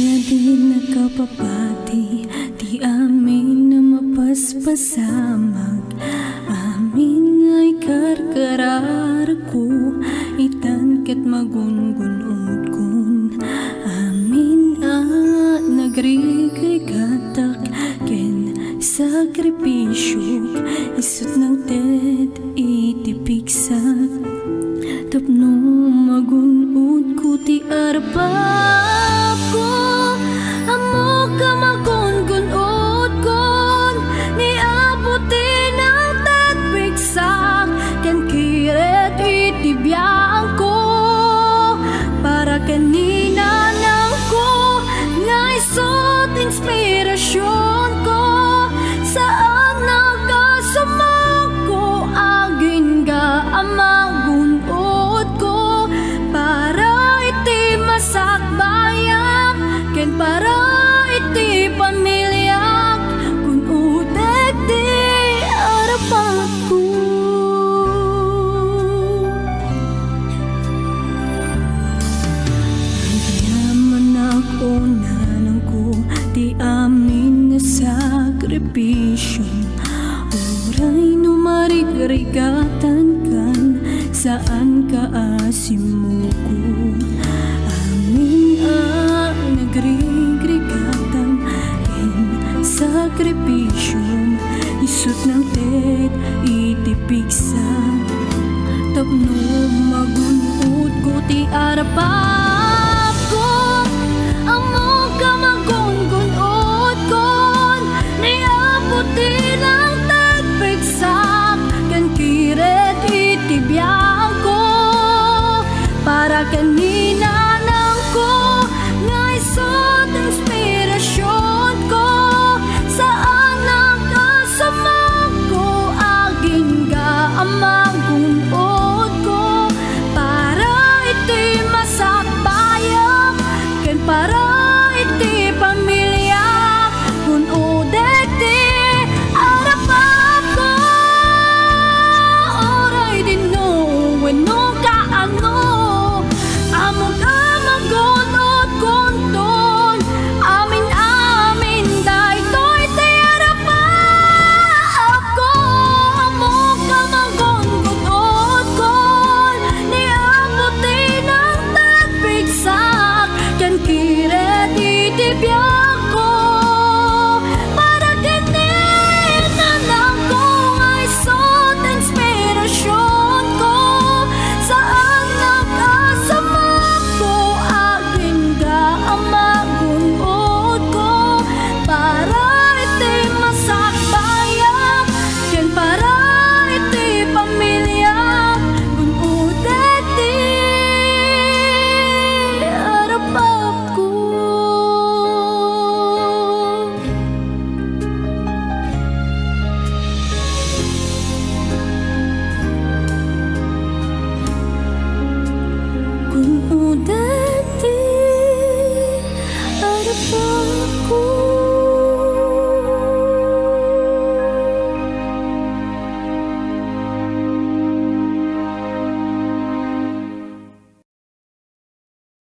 nga din nakapapati, di amin na mapaspasamag. Amin nga'y karkarar ko, itan kat magungunod kun. Amin nagrigrigatak ken sakripisyo, isut ng tet itipiksak. Tapno magunod ko ti arpap ko, amo ka magungunod kon. Ni abutin ang tatpiksak, ken kiret itibiyaan ko. Para kanina nang ko, nga isot inspirasyon ko. Saan nagkasamang ko, agin ga amagunod ko. Para iti masakbayak, ken para iti pamilyak, kun utek di arapat ko. Yaman ako nanang ko, di amin na sakripisyo. Uray numarigregatan kan, saan ka asimuko. Amin nagrigregatan ken sakripisyo, isut ng tet itipiksak. Tapno magunod ko ti arapap ko, amo ka magungunod kon. Ni abutin ang tatpiksak, ken kiret itibiyaan ko. Para kanina nang ko, nga isot inspirasyon ko. Saan nagkasamang ko, agin ga amagunod ko. Para iti masakbayak, ken para